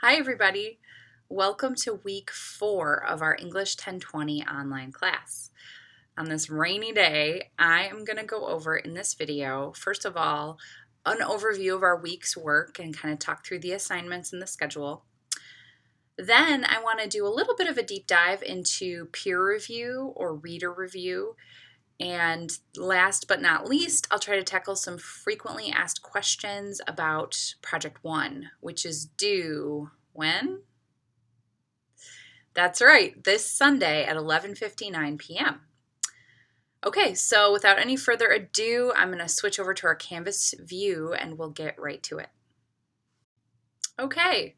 Hi, everybody. Welcome to week 4 of our English 1020 online class. On this rainy day, I am going to go over in this video, first of all, an overview of our week's work and kind of talk through the assignments and the schedule. Then I want to do a little bit of a deep dive into peer review or reader review. And last but not least, I'll try to tackle some frequently asked questions about Project 1, which is due when? That's right, this Sunday at 11:59 p.m. Okay, so without any further ado, I'm going to switch over to our Canvas view and we'll get right to it. Okay,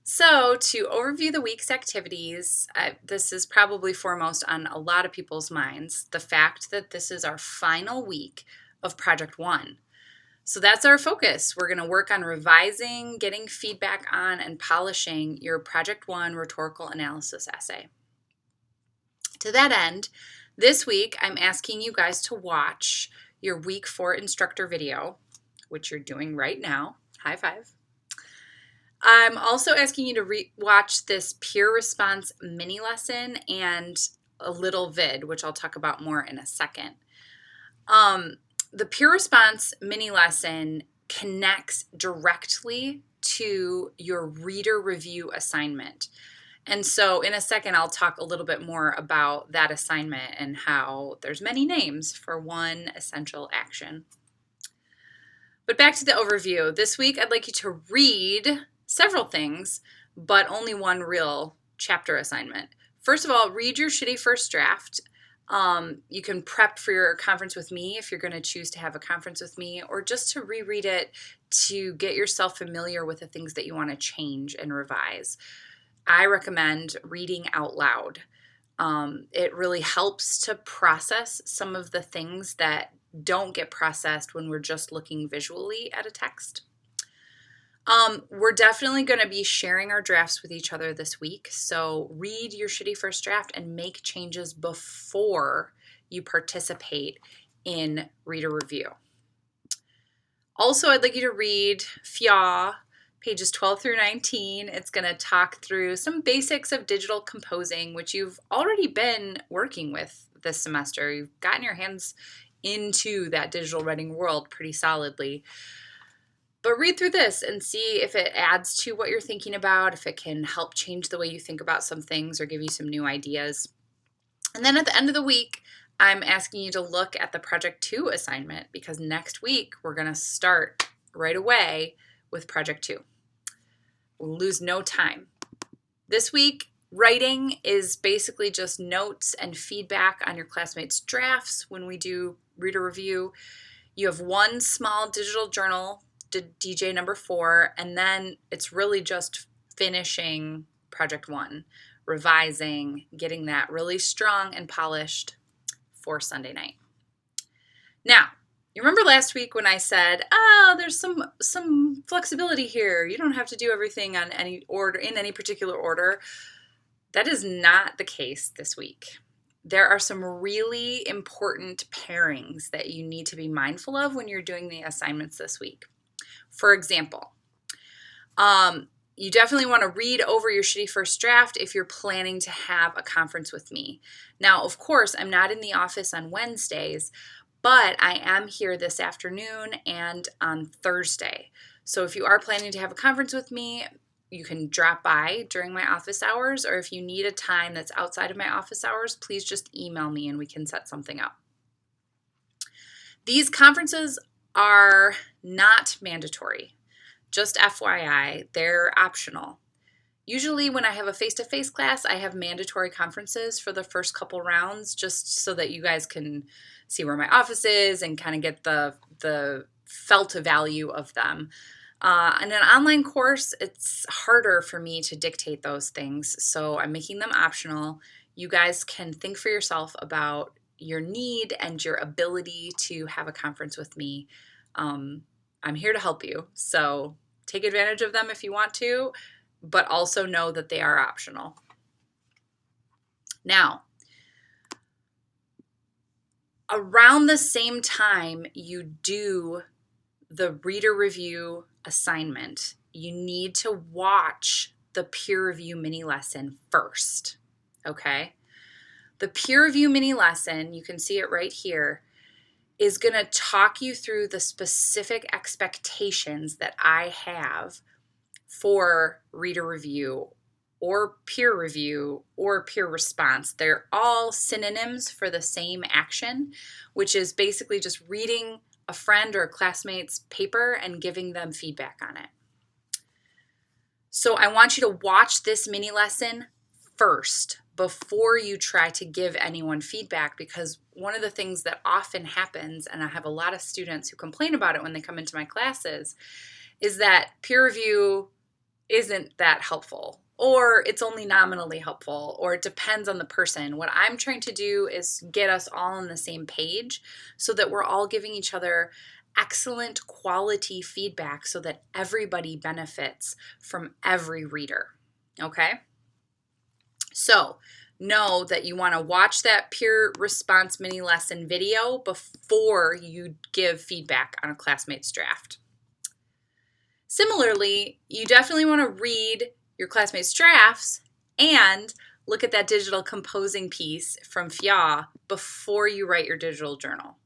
so to overview the week's activities, this is probably foremost on a lot of people's minds, the fact that this is our final week of Project 1. So that's our focus. We're going to work on revising, getting feedback on, and polishing your Project 1 rhetorical analysis essay. To that end, this week I'm asking you guys to watch your week 4 instructor video, which you're doing right now. High five. I'm also asking you to watch this peer response mini lesson and a little vid, which I'll talk about more in a second. The peer response mini lesson connects directly to your reader review assignment. And so in a second, I'll talk a little bit more about that assignment and how there's many names for one essential action. But back to the overview. This week, I'd like you to read several things, but only one real chapter assignment. First of all, read your shitty first draft. You can prep for your conference with me if you're going to choose to have a conference with me, or just to reread it to get yourself familiar with the things that you want to change and revise. I recommend reading out loud. It really helps to process some of the things that don't get processed when we're just looking visually at a text. We're definitely going to be sharing our drafts with each other this week, so read your shitty first draft and make changes before you participate in reader review. Also, I'd like you to read FIA, pages 12 through 19. It's going to talk through some basics of digital composing, which you've already been working with this semester. You've gotten your hands into that digital writing world pretty solidly. But read through this and see if it adds to what you're thinking about, if it can help change the way you think about some things or give you some new ideas. And then at the end of the week, I'm asking you to look at the Project 2 assignment because next week we're going to start right away with Project 2. We'll lose no time. This week, writing is basically just notes and feedback on your classmates' drafts when we do reader review. You have one small digital journal, DJ number 4, and then it's really just finishing Project 1, revising, getting that really strong and polished for Sunday night. Now, you remember last week when I said, there's some flexibility here. You don't have to do everything on any order in any particular order. That is not the case this week. There are some really important pairings that you need to be mindful of when you're doing the assignments this week. For example, you definitely want to read over your shitty first draft if you're planning to have a conference with me. Now, of course, I'm not in the office on Wednesdays, but I am here this afternoon and on Thursday. So if you are planning to have a conference with me, you can drop by during my office hours, or if you need a time that's outside of my office hours, please just email me and we can set something up. These conferences are not mandatory. Just FYI, they're optional. Usually when I have a face-to-face class, I have mandatory conferences for the first couple rounds just so that you guys can see where my office is and kind of get the felt value of them. In an online course, it's harder for me to dictate those things, so I'm making them optional. You guys can think for yourself about your need and your ability to have a conference with me. I'm here to help you, so take advantage of them if you want to, but also know that they are optional. Now, around the same time you do the reader review assignment, you need to watch the peer review mini lesson first, okay? The peer review mini lesson, you can see it right here, is going to talk you through the specific expectations that I have for reader review or peer review or peer response. They're all synonyms for the same action, which is basically just reading a friend or a classmate's paper and giving them feedback on it. So I want you to watch this mini lesson first before you try to give anyone feedback, because one of the things that often happens, and I have a lot of students who complain about it when they come into my classes, is that peer review isn't that helpful, or it's only nominally helpful, or it depends on the person. What I'm trying to do is get us all on the same page so that we're all giving each other excellent quality feedback so that everybody benefits from every reader, okay? So know that you want to watch that peer response mini lesson video before you give feedback on a classmate's draft. Similarly, you definitely want to read your classmates' drafts and look at that digital composing piece from FIA before you write your digital journal.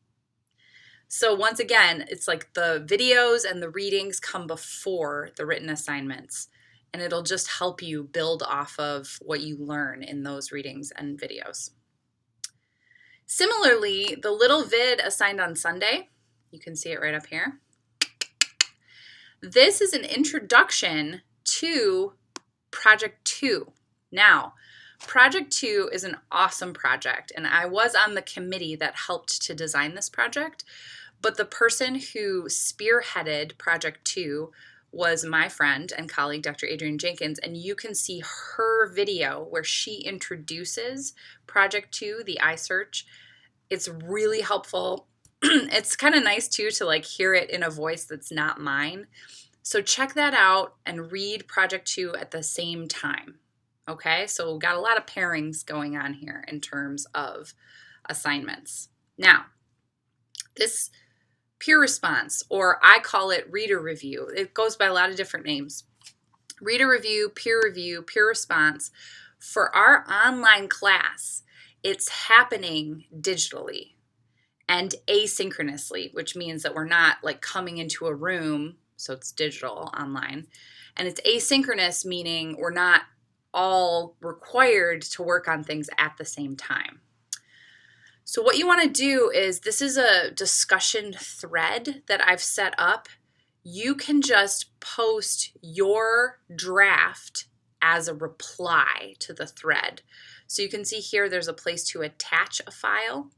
So once again, it's like the videos and the readings come before the written assignments, and it'll just help you build off of what you learn in those readings and videos. Similarly, the little vid assigned on Sunday, you can see it right up here. This is an introduction to Project 2. Now, Project 2 is an awesome project, and I was on the committee that helped to design this project, but the person who spearheaded Project 2 was my friend and colleague, Dr. Adrienne Jenkins, and you can see her video where she introduces Project 2, the iSearch. It's really helpful. It's kind of nice, too, to like hear it in a voice that's not mine. So check that out and read Project 2 at the same time, okay? So we've got a lot of pairings going on here in terms of assignments. Now, this peer response, or I call it reader review. It goes by a lot of different names. Reader review, peer response. For our online class, it's happening digitally and asynchronously, which means that we're not like coming into a room, so it's digital online. And it's asynchronous, meaning we're not all required to work on things at the same time. So what you want to do is, this is a discussion thread that I've set up. You can just post your draft as a reply to the thread. So you can see here there's a place to attach a file.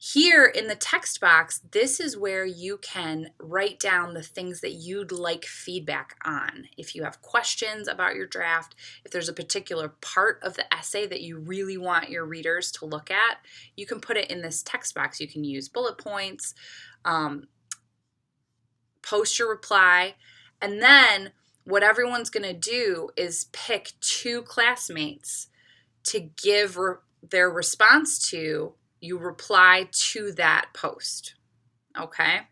Here in the text box, this is where you can write down the things that you'd like feedback on. If you have questions about your draft, if there's a particular part of the essay that you really want your readers to look at, you can put it in this text box. You can use bullet points, post your reply, and then what everyone's going to do is pick 2 classmates to give their response to. You reply to that post, okay?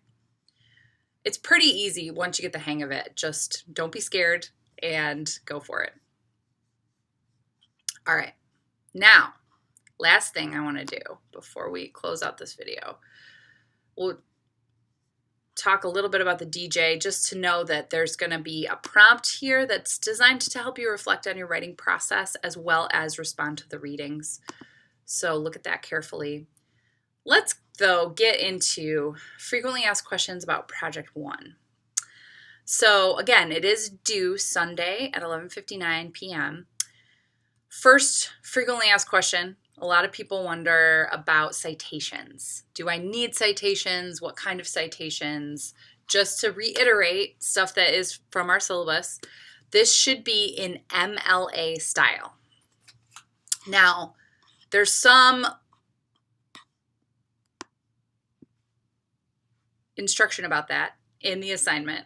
It's pretty easy once you get the hang of it. Just don't be scared and go for it. All right, now, last thing I want to do before we close out this video, we'll talk a little bit about the DJ, just to know that there's going to be a prompt here that's designed to help you reflect on your writing process as well as respond to the readings. So look at that carefully. Let's, though, get into frequently asked questions about Project 1. So again, it is due Sunday at 11:59 p.m. First frequently asked question, a lot of people wonder about citations. Do I need citations? What kind of citations? Just to reiterate stuff that is from our syllabus, this should be in MLA style. Now, there's some instruction about that in the assignment.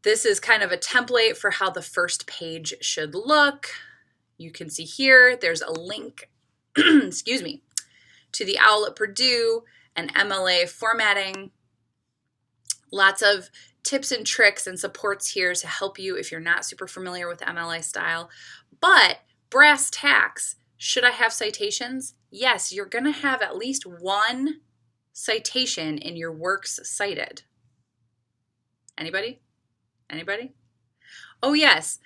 This is kind of a template for how the first page should look. You can see here, there's a link, excuse me, to the OWL at Purdue and MLA formatting. Lots of tips and tricks and supports here to help you if you're not super familiar with MLA style. But brass tacks, should I have citations? Yes, you're going to have at least one citation in your works cited. Anybody? Anybody? Oh, yes,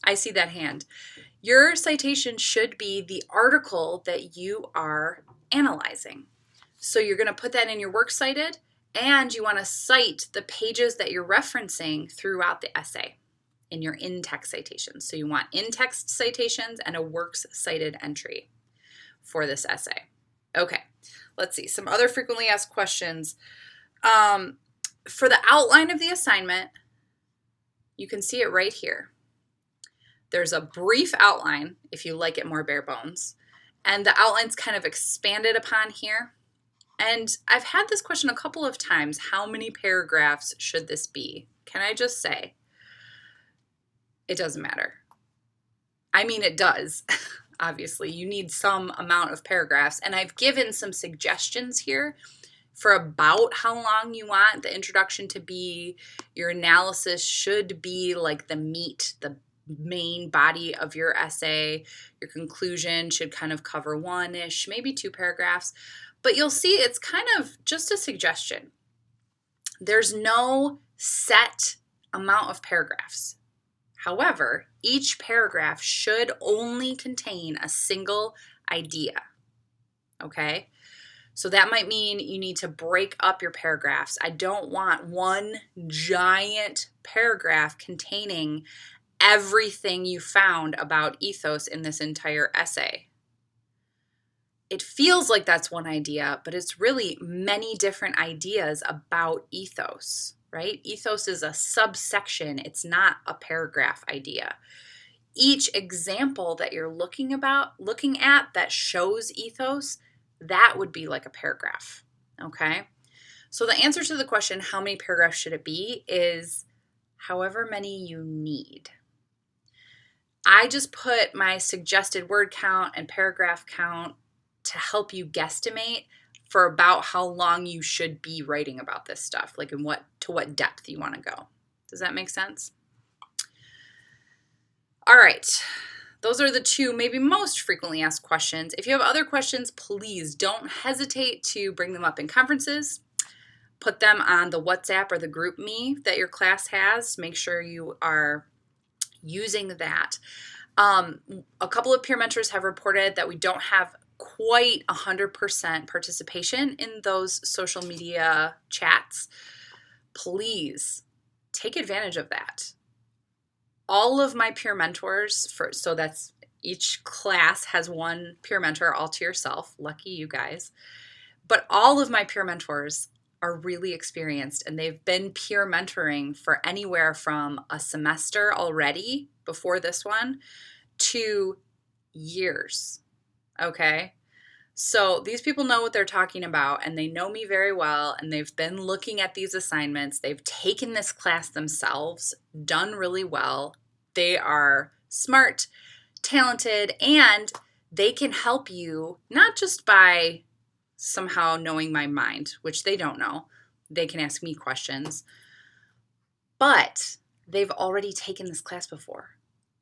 I see that hand. Your citation should be the article that you are analyzing. So you're going to put that in your works cited, and you want to cite the pages that you're referencing throughout the essay in your in-text citations. So you want in-text citations and a works cited entry for this essay. Okay, let's see. Some other frequently asked questions. For the outline of the assignment, you can see it right here. There's a brief outline, if you like it more bare bones, and the outline's kind of expanded upon here. And I've had this question a couple of times, how many paragraphs should this be? Can I just say, it doesn't matter. I mean, it does. Obviously, you need some amount of paragraphs, and I've given some suggestions here for about how long you want the introduction to be. Your analysis should be like the meat, the main body of your essay. Your conclusion should kind of cover one-ish, maybe 2 paragraphs. But you'll see it's kind of just a suggestion. There's no set amount of paragraphs. However, each paragraph should only contain a single idea. Okay? So that might mean you need to break up your paragraphs. I don't want one giant paragraph containing everything you found about ethos in this entire essay. It feels like that's one idea, but it's really many different ideas about ethos, right? Ethos is a subsection. It's not a paragraph idea. Each example that you're looking at that shows ethos, that would be like a paragraph, okay? So the answer to the question, how many paragraphs should it be, is however many you need. I just put my suggested word count and paragraph count to help you guesstimate for about how long you should be writing about this stuff, like to what depth you want to go. Does that make sense? All right. Those are the 2 maybe most frequently asked questions. If you have other questions, please don't hesitate to bring them up in conferences. Put them on the WhatsApp or the GroupMe that your class has. Make sure you are using that. A couple of peer mentors have reported that we don't have quite 100% participation in those social media chats. Please take advantage of that. All of my peer mentors, so that's each class has one peer mentor all to yourself. Lucky you guys. But all of my peer mentors are really experienced, and they've been peer mentoring for anywhere from a semester already before this one to years. Okay? So these people know what they're talking about, and they know me very well, and they've been looking at these assignments. They've taken this class themselves, done really well. They are smart, talented, and they can help you not just by somehow knowing my mind, which they don't know. They can ask me questions, but they've already taken this class before.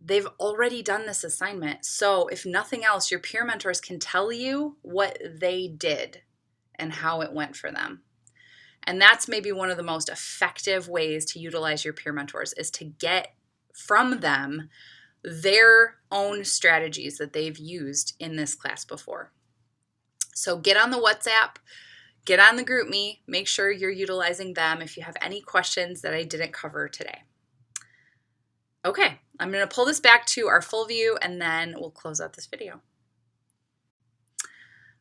They've already done this assignment. So if nothing else, your peer mentors can tell you what they did and how it went for them. And that's maybe one of the most effective ways to utilize your peer mentors, is to get from them their own strategies that they've used in this class before. So get on the WhatsApp, get on the GroupMe, make sure you're utilizing them if you have any questions that I didn't cover today. Okay, I'm going to pull this back to our full view, and then we'll close out this video.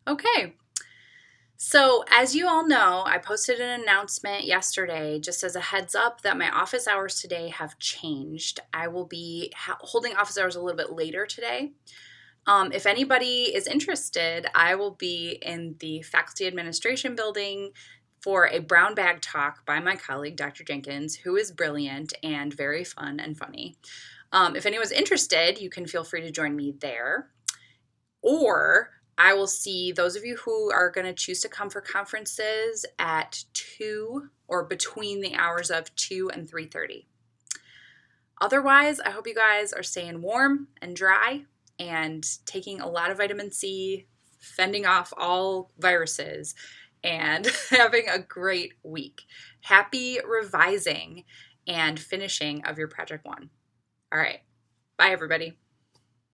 Okay, so as you all know, I posted an announcement yesterday just as a heads up that my office hours today have changed. I will be holding office hours a little bit later today. If anybody is interested, I will be in the Faculty Administration Building for a brown bag talk by my colleague, Dr. Jenkins, who is brilliant and very fun and funny. If anyone's interested, you can feel free to join me there. Or I will see those of you who are going to choose to come for conferences at 2 or between the hours of 2 and 3:30. Otherwise, I hope you guys are staying warm and dry and taking a lot of vitamin C, fending off all viruses, and having a great week. Happy revising and finishing of your Project One. All right. Bye, everybody.